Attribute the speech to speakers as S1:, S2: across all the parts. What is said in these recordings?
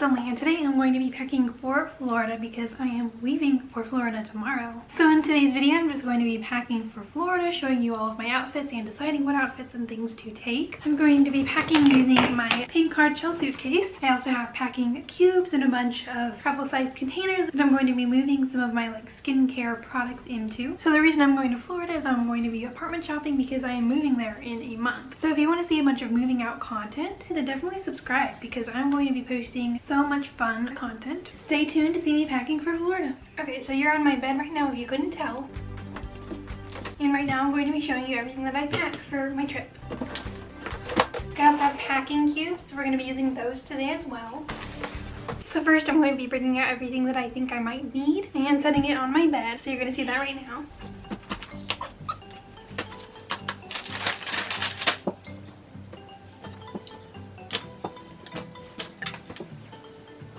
S1: it's Emily, and today I'm going to be packing for Florida because I am leaving for Florida tomorrow. So in today's video, I'm just going to be packing for Florida, showing you all of my outfits and deciding what outfits and things to take. I'm going to be packing using my pink hard shell suitcase. I also have packing cubes and a bunch of travel size containers that I'm going to be moving some of my skincare products into. So the reason I'm going to Florida is I'm going to be apartment shopping because I am moving there in a month. So if you want to see a bunch of moving out content, then definitely subscribe because I'm going to be posting so much fun content. Stay tuned to see me packing for Florida. Okay, so you're on my bed right now if you couldn't tell. And right now I'm going to be showing you everything that I packed for my trip. I also have packing cubes, so we're going to be using those today as well. So first I'm going to be bringing out everything that I think I might need and setting it on my bed, so you're going to see that right now.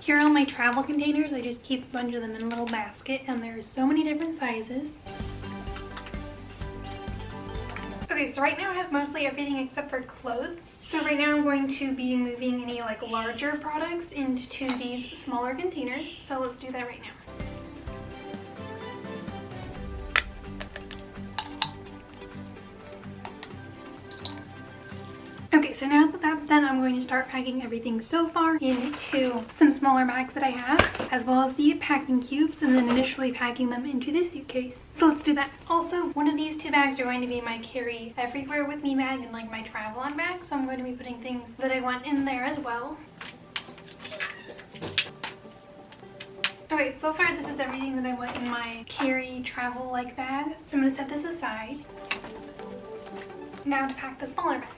S1: Here are all my travel containers. I just keep a bunch of them in a little basket, and there's so many different sizes. Okay, so right now I have mostly everything except for clothes. So right now I'm going to be moving any larger products into these smaller containers. So let's do that right now. Okay, so now that that's done, I'm going to start packing everything so far into some smaller bags that I have, as well as the packing cubes, and then initially packing them into this suitcase. So let's do that. Also, one of these two bags are going to be my carry everywhere with me bag and my travel on bag, so I'm going to be putting things that I want in there as well. Okay, so far this is everything that I want in my carry travel bag. So I'm going to set this aside. Now to pack the smaller bags.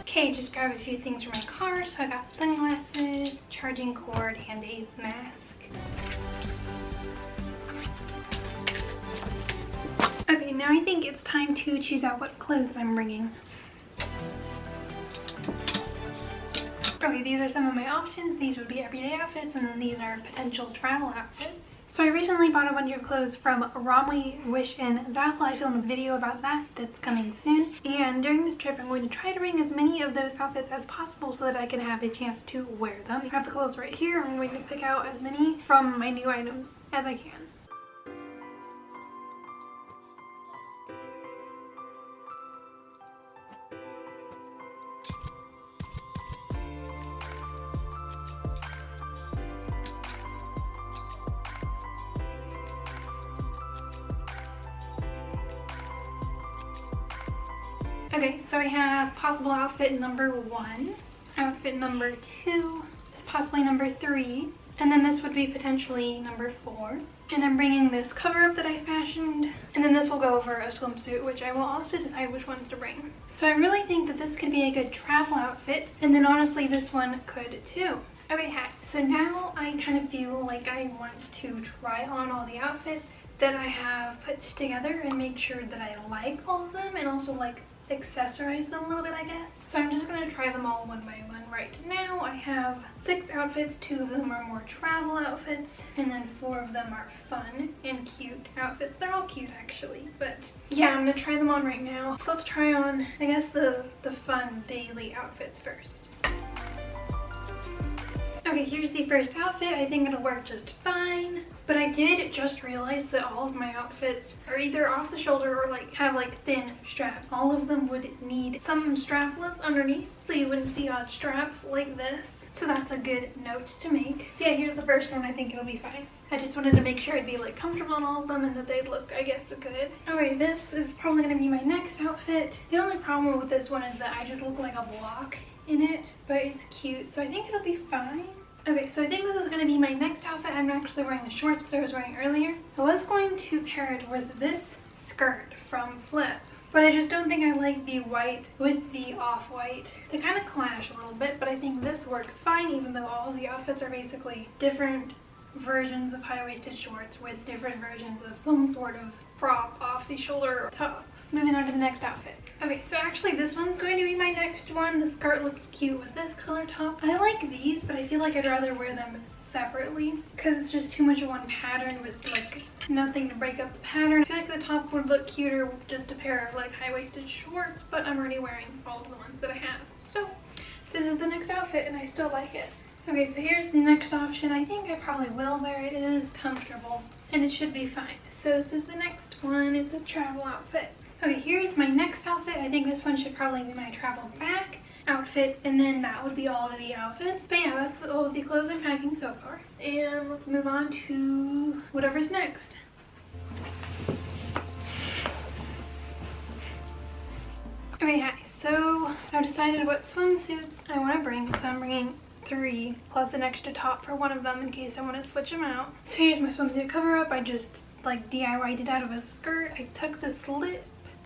S1: Okay, just grab a few things from my car. So I got sunglasses, charging cord, and a mask. Okay, now I think it's time to choose out what clothes I'm bringing. Okay, these are some of my options. These would be everyday outfits, and then these are potential travel outfits. So I recently bought a bunch of clothes from Romwe, Wish, and Zaful. I filmed a video about that that's coming soon. And during this trip, I'm going to try to bring as many of those outfits as possible so that I can have a chance to wear them. I have the clothes right here. I'm going to pick out as many from my new items as I can. Okay, so I have possible outfit number 1, outfit number 2, this is possibly number 3, and then this would be potentially number 4. And I'm bringing this cover up that I fashioned, and then this will go over a swimsuit, which I will also decide which ones to bring. So I really think that this could be a good travel outfit, and then honestly this one could too. Okay, so now I kind of feel like I want to try on all the outfits that I have put together and make sure that I like all of them, and also accessorize them a little bit, I guess. So I'm just going to try them all one by one. Right now I have 6 outfits. 2 of them are more travel outfits, and then 4 of them are fun and cute outfits. They're all cute actually, but yeah, I'm going to try them on right now. So let's try on, I guess, the fun daily outfits first. Okay, here's the first outfit. I think it'll work just fine. But I did just realize that all of my outfits are either off the shoulder or have thin straps. All of them would need some strapless underneath so you wouldn't see odd straps like this. So that's a good note to make. So yeah, here's the first one. I think it'll be fine. I just wanted to make sure I'd be comfortable in all of them and that they'd look, I guess, good. Okay, this is probably going to be my next outfit. The only problem with this one is that I just look like a block in it, but it's cute, so I think it'll be fine. Okay, so I think this is going to be my next outfit. I'm actually wearing the shorts that I was wearing earlier. I was going to pair it with this skirt from Flip, but I just don't think I like the white with the off-white. They kind of clash a little bit, but I think this works fine, even though all the outfits are basically different versions of high-waisted shorts with different versions of some sort of prop off the shoulder or top. moving on to the next outfit. Okay, so actually this one's going to be my next one. The skirt looks cute with this color top. I like these, but I feel like I'd rather wear them separately because it's just too much of one pattern with like nothing to break up the pattern. I feel like the top would look cuter with just a pair of like high-waisted shorts, but I'm already wearing all of the ones that I have. So this is the next outfit and I still like it. Okay, so here's the next option. I think I probably will wear it. It is comfortable and it should be fine. So this is the next one. It's a travel outfit. Okay, here's my next outfit. I think this one should probably be my travel bag outfit, and then that would be all of the outfits. But yeah, that's all of the clothes I'm packing so far. And let's move on to whatever's next. Okay guys, so I've decided what swimsuits I want to bring. So I'm bringing 3 plus an extra top for one of them in case I want to switch them out. So here's my swimsuit cover up. I just like DIY'd it out of a skirt. I took the slit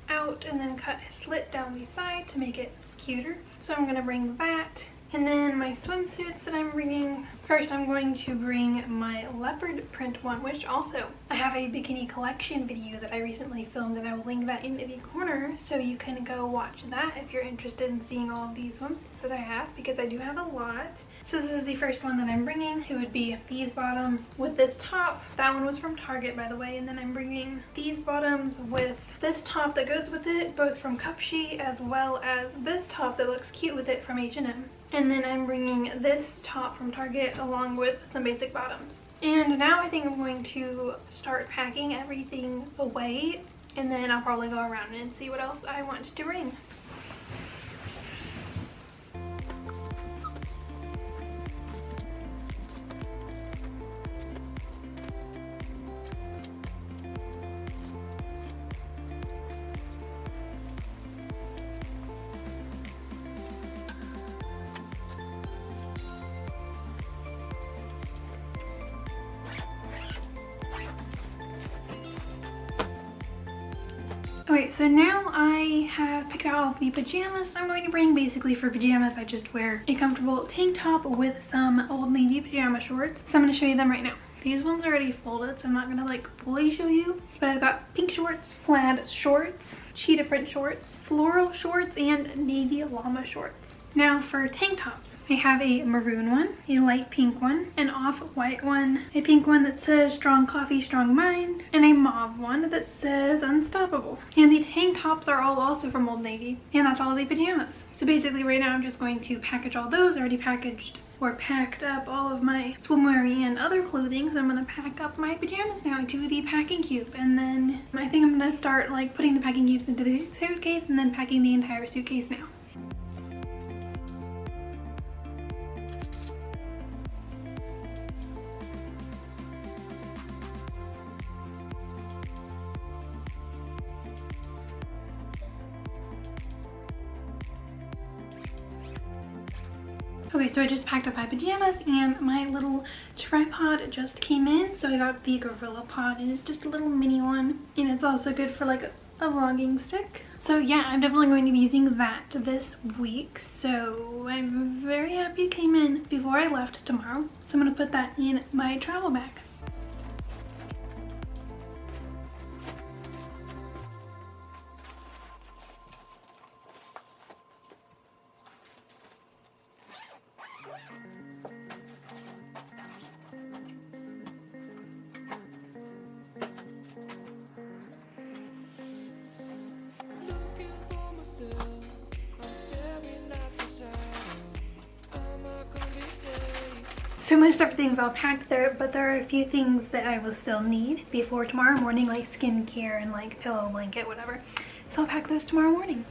S1: out and then cut a slit down the side to make it cuter. So I'm going to bring that. And then my swimsuits that I'm bringing, first I'm going to bring my leopard print one, which also I have a bikini collection video that I recently filmed, and I will link that in the corner so you can go watch that if you're interested in seeing all of these swimsuits that I have, because I do have a lot. So this is the first one that I'm bringing. It would be these bottoms with this top. That one was from Target, by the way. And then I'm bringing these bottoms with this top that goes with it, both from Cupshe, as well as this top that looks cute with it from H&M. And then I'm bringing this top from Target along with some basic bottoms. And now I think I'm going to start packing everything away, and then I'll probably go around and see what else I want to bring. Okay, so now I have picked out all of the pajamas I'm going to bring. Basically for pajamas, I just wear a comfortable tank top with some Old Navy pajama shorts. So I'm going to show you them right now. These ones are already folded, so I'm not going to like fully show you. But I've got pink shorts, plaid shorts, cheetah print shorts, floral shorts, and navy llama shorts. Now for tank tops, I have a maroon one, a light pink one, an off-white one, a pink one that says strong coffee, strong mind, and a mauve one that says unstoppable. And the tank tops are all also from Old Navy, and that's all the pajamas. So basically right now I'm just going to package all those. I already packaged or packed up all of my swimwear and other clothing, so I'm going to pack up my pajamas now into the packing cube, and then I think I'm going to start like putting the packing cubes into the suitcase and then packing the entire suitcase now. Okay, so I just packed up my pajamas and my little tripod just came in. So I got the Gorilla Pod, and it's just a little mini one, and it's also good for like a vlogging stick. So yeah, I'm definitely going to be using that this week. So I'm very happy it came in before I left tomorrow. So I'm gonna put that in my travel bag. So most everything's all packed there, but there are a few things that I will still need before tomorrow morning, like skincare and like pillow, blanket, whatever. So I'll pack those tomorrow morning.